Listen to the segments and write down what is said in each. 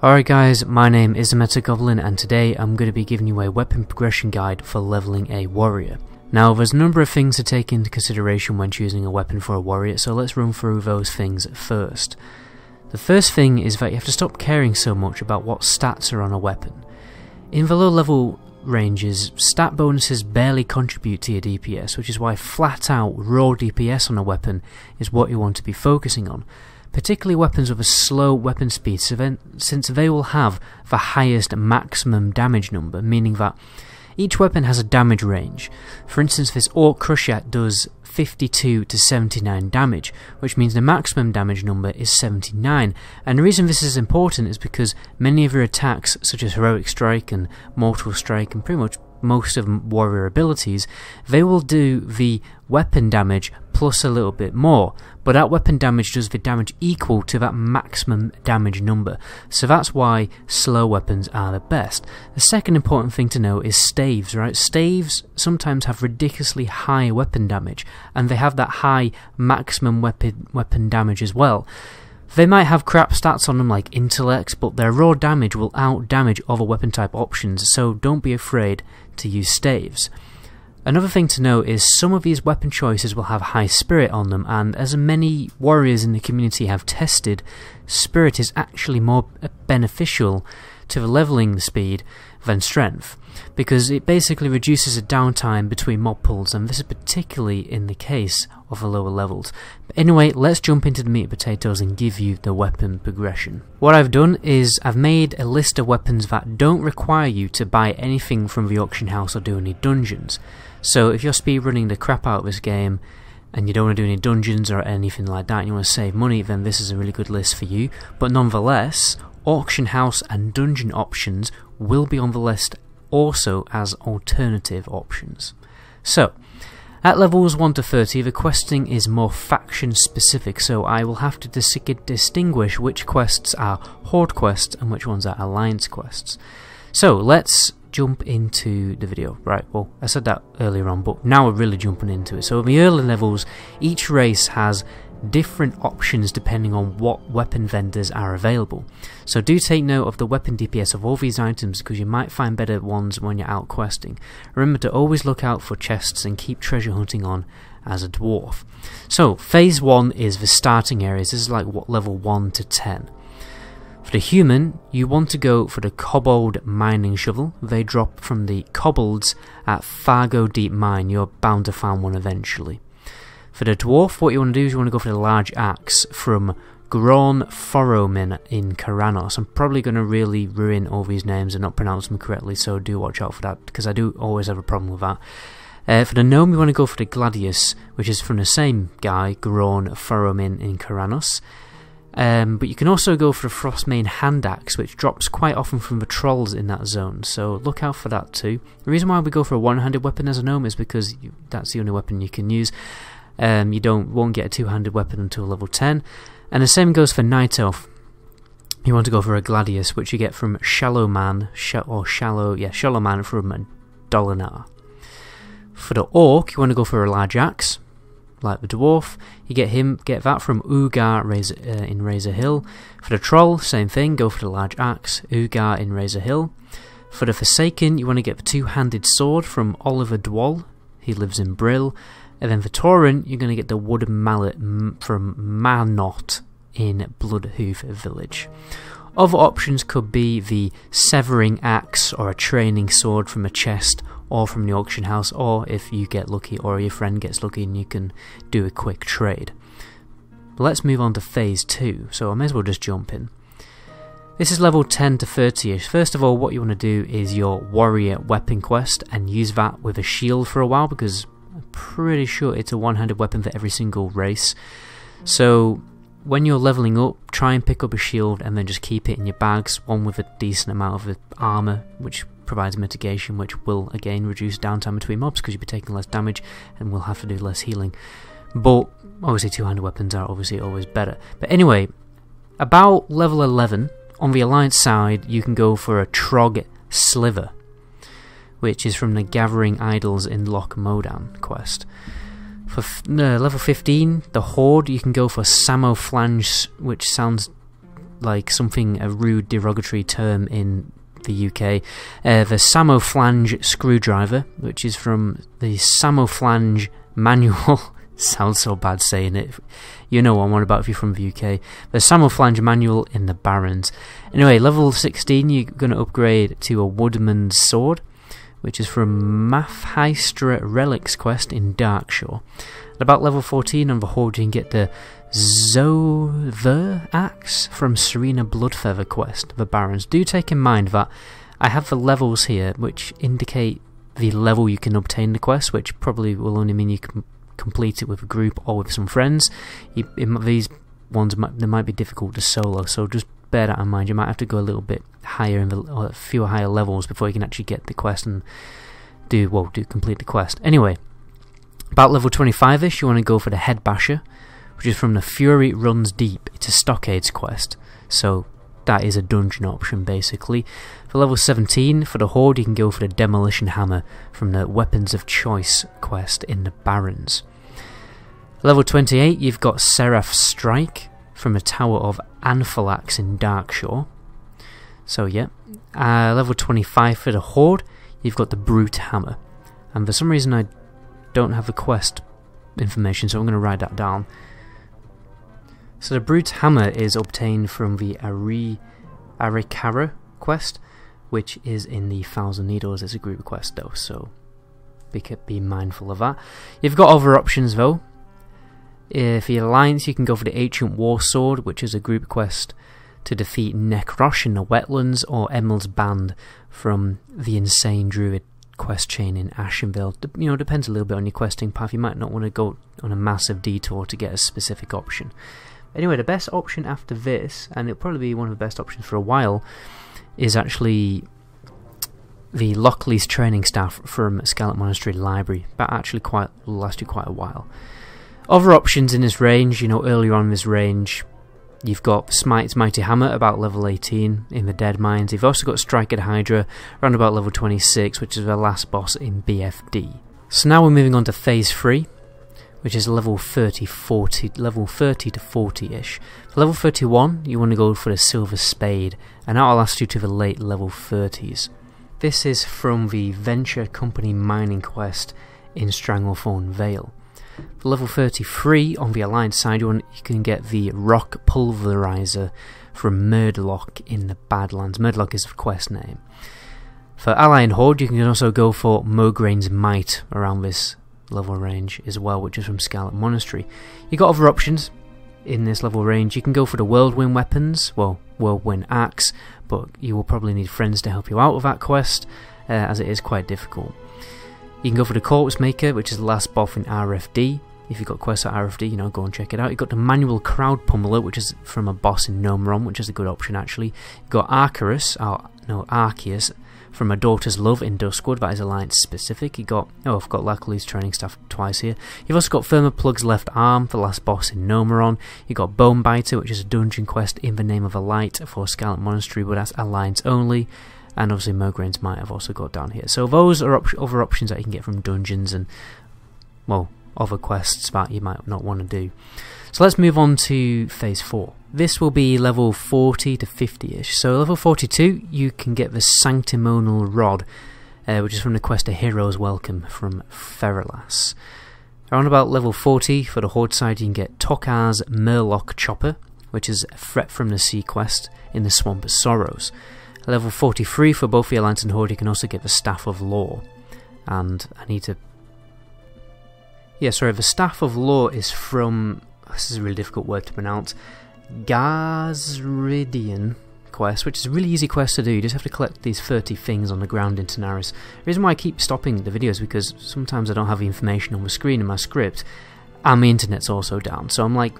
Alright guys, my name is Metagoblin and today I'm going to be giving you a weapon progression guide for leveling a warrior. Now there's a number of things to take into consideration when choosing a weapon for a warrior, so let's run through those things first. The first thing is that you have to stop caring so much about what stats are on a weapon. In the low level ranges, stat bonuses barely contribute to your DPS, which is why flat out raw DPS on a weapon is what you want to be focusing on. Particularly weapons with a slow weapon speed, since they will have the highest maximum damage number, meaning that each weapon has a damage range. For instance, this Orc Krushat does 52 to 79 damage, which means the maximum damage number is 79, and the reason this is important is because many of your attacks, such as Heroic Strike and Mortal Strike and pretty much most of warrior abilities, they will do the weapon damage plus a little bit more, but that weapon damage does the damage equal to that maximum damage number, so that's why slow weapons are the best. The second important thing to know is staves, right? Staves sometimes have ridiculously high weapon damage, and they have that high maximum weapon damage as well. They might have crap stats on them like intellect, but their raw damage will out-damage other weapon type options, so don't be afraid to use staves. Another thing to note is some of these weapon choices will have high spirit on them, and as many warriors in the community have tested, spirit is actually more beneficial to the leveling speed than strength, because it basically reduces the downtime between mob pulls, and this is particularly in the case of the lower levels. But anyway, let's jump into the meat and potatoes and give you the weapon progression. What I've done is I've made a list of weapons that don't require you to buy anything from the auction house or do any dungeons. So if you're speedrunning the crap out of this game and you don't want to do any dungeons or anything like that and you want to save money, then this is a really good list for you. But nonetheless, auction house and dungeon options will be on the list also as alternative options. So, at levels 1 to 30, the questing is more faction specific, so I will have to distinguish which quests are Horde quests and which ones are Alliance quests. So, let's jump into the video. Right, well, I said that earlier on, but now we're really jumping into it. So in the early levels, each race has different options depending on what weapon vendors are available. So do take note of the weapon DPS of all these items, because you might find better ones when you're out questing. Remember to always look out for chests and keep treasure hunting on as a dwarf. So phase 1 is the starting areas. This is like what level 1 to 10. For the human, you want to go for the Kobold Mining Shovel. They drop from the Kobolds at Fargo Deep Mine. You're bound to find one eventually. For the dwarf, what you want to do is you want to go for the Large Axe from Gron Foromin in Karanos. I'm probably going to really ruin all these names and not pronounce them correctly, so do watch out for that, because I do always have a problem with that. For the gnome, you want to go for the Gladius, which is from the same guy, Gron Foromin in Karanos. But you can also go for the Frostmane Hand Axe, which drops quite often from the trolls in that zone, so look out for that too. The reason why we go for a one-handed weapon as a gnome is because that's the only weapon you can use. You won't get a two-handed weapon until level 10, and the same goes for Night Elf. You want to go for a Gladius, which you get from Shallow Man from Dolinar. For the Orc, you want to go for a Large Axe, like the dwarf. You get that from Ugar in Razor Hill. For the troll, same thing, go for the Large Axe, Ugar in Razor Hill. For the Forsaken, you want to get the two-handed sword from Oliver Dwall, he lives in Brill. And then for Tauren, you're going to get the wooden mallet from Marnot in Bloodhoof Village. Other options could be the Severing Axe or a Training Sword from a chest or from the auction house, or if you get lucky or your friend gets lucky and you can do a quick trade. But let's move on to phase 2, so I may as well just jump in. This is level 10 to 30ish. First of all, what you want to do is your warrior weapon quest and use that with a shield for a while, because I'm pretty sure it's a one-handed weapon for every single race. So when you're leveling up, try and pick up a shield and then just keep it in your bags, one with a decent amount of armour, which provides mitigation, which will again reduce downtime between mobs because you'll be taking less damage and will have to do less healing. But obviously two-handed weapons are obviously always better. But anyway, about level 11, on the Alliance side, you can go for a Trog Sliver, which is from the Gathering Idols in Loch Modan quest. For level 15, the Horde, you can go for Samo Flange, which sounds like something, a rude derogatory term in the UK. The Samoflange screwdriver, which is from the Samoflange manual. Sounds so bad saying it. You know what I'm on about if you're from the UK. The Samoflange manual in the Barrens. Anyway, level 16 you're going to upgrade to a Woodman's sword, which is from Mathheistra Relics quest in Darkshore. At about level 14 on the Horde you can get the Zother axe from Serena Bloodfeather quest, the Barrens. Do take in mind that I have the levels here which indicate the level you can obtain the quest, which probably will only mean you can complete it with a group or with some friends. These ones they might be difficult to solo, so just bear that in mind. You might have to go a little bit higher in a few higher levels before you can actually get the quest and complete the quest. Anyway, about level 25ish you want to go for the Head Basher, which is from the Fury Runs Deep. It's a Stockades quest, so that is a dungeon option basically. For level 17 for the Horde you can go for the Demolition Hammer from the Weapons of Choice quest in the Barrens. Level 28 you've got Seraph's Strike from the Tower of Anphalax in Darkshore. So yeah, level 25 for the Horde you've got the Brute Hammer, and for some reason I don't have the quest information, so I'm going to write that down. So the Brute Hammer is obtained from the Arikara quest, which is in the Thousand Needles. It's a group quest though, so be mindful of that. You've got other options though. For your alliance you can go for the Ancient War Sword, which is a group quest to defeat Nekrosh in the Wetlands, or Emerald's Band from the Insane Druid quest chain in Ashenvale. You know, depends a little bit on your questing path. You might not want to go on a massive detour to get a specific option. Anyway, the best option after this, and it'll probably be one of the best options for a while, is actually the Lochley's training staff from Scarlet Monastery Library. That actually will last you quite a while. Other options in this range, you know, earlier on in this range, you've got Smite's Mighty Hammer about level 18 in the Dead Mines. You've also got Striker Hydra around about level 26, which is the last boss in BFD. So now we're moving on to Phase 3, which is level 30 to 40-ish. For level 31, you want to go for the Silver Spade, and that'll last you to the late level 30s. This is from the Venture Company mining quest in Stranglethorn Vale. For level 33, on the Alliance side, you can get the Rock Pulverizer from Murderlock in the Badlands. Murderlock is the quest name. For Ally and Horde, you can also go for Mograin's Might around this level range as well, which is from Scarlet Monastery. You've got other options in this level range. You can go for the Whirlwind weapons, well, Whirlwind Axe, but you will probably need friends to help you out with that quest, as it is quite difficult. You can go for the Corpse Maker, which is the last boss in RFD. If you've got quests at RFD, you know, go and check it out. You've got the Manual Crowd Pummeler, which is from a boss in Gnomeron, which is a good option actually. You've got Arceus from A Daughter's Love in Duskwood, that is Alliance specific. I've got Lochley's training staff twice here. You've also got Thermoplug's Left Arm, the last boss in Gnomeron. You've got Bonebiter, which is a dungeon quest in the Name of a Light for Scarlet Monastery, but that's Alliance only. And obviously Mograin's Might I've also got down here. So those are other options that you can get from dungeons and, well, other quests that you might not want to do. So let's move on to Phase 4. This will be level 40 to 50-ish. So level 42, you can get the Sanctimonial Rod, which is from the quest A Hero's Welcome from Feralas. Around about level 40, for the Horde side, you can get Tokar's Murloc Chopper, which is a Threat from the Sea quest in the Swamp of Sorrows. Level 43 for both the Alliance and Horde, you can also get the Staff of Law. And I need to... the Staff of Law is from... this is a really difficult word to pronounce. Gazridian quest, which is a really easy quest to do. You just have to collect these 30 things on the ground in Tanaris. The reason why I keep stopping the videos is because sometimes I don't have the information on the screen in my script, and my internet's also down. So I'm like,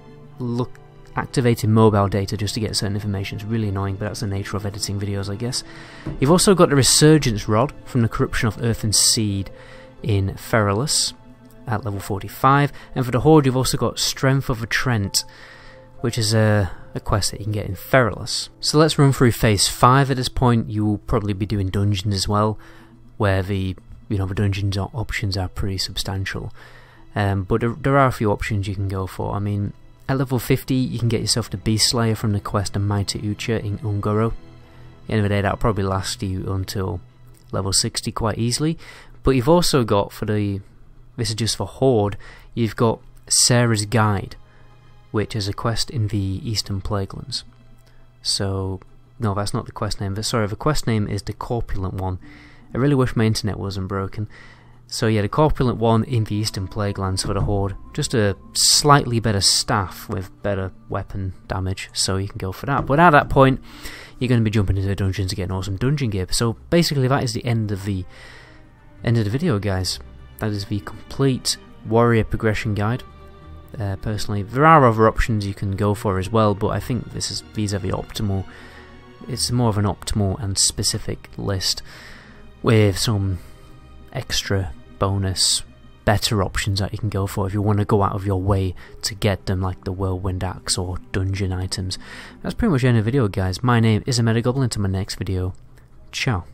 activating mobile data just to get certain information. It's really annoying, but that's the nature of editing videos, I guess. You've also got the Resurgence Rod from the Corruption of Earth and Seed in Feralas at level 45, and for the Horde you've also got Strength of a Trent, which is a quest that you can get in Feralas. So let's run through Phase 5. At this point you will probably be doing dungeons as well, where the dungeons options are pretty substantial. But there are a few options you can go for. I mean, At level 50 you can get yourself the Beast Slayer from the quest of Mighty Ucha in Ungoro. At the end of the day that'll probably last you until level 60 quite easily. But you've also got, this is just for Horde, you've got Sarah's Guide, which is a quest in the Eastern Plaguelands. So, no, that's not the quest name, but sorry, the quest name is the Corpulent One. I really wish my internet wasn't broken. So yeah, the Corpulent One in the Eastern Plaguelands for the Horde. Just a slightly better staff with better weapon damage, so you can go for that. But at that point, you're going to be jumping into the dungeons to get an awesome dungeon gear. So basically that is the end of the video, guys. That is the complete warrior progression guide. Personally, there are other options you can go for as well, but I think these are the optimal. It's more of an optimal and specific list with some extra bonus better options that you can go for if you want to go out of your way to get them, like the Whirlwind Axe or dungeon items. That's pretty much the end of the video, guys. My name is Omega Goblin. Until my next video, ciao.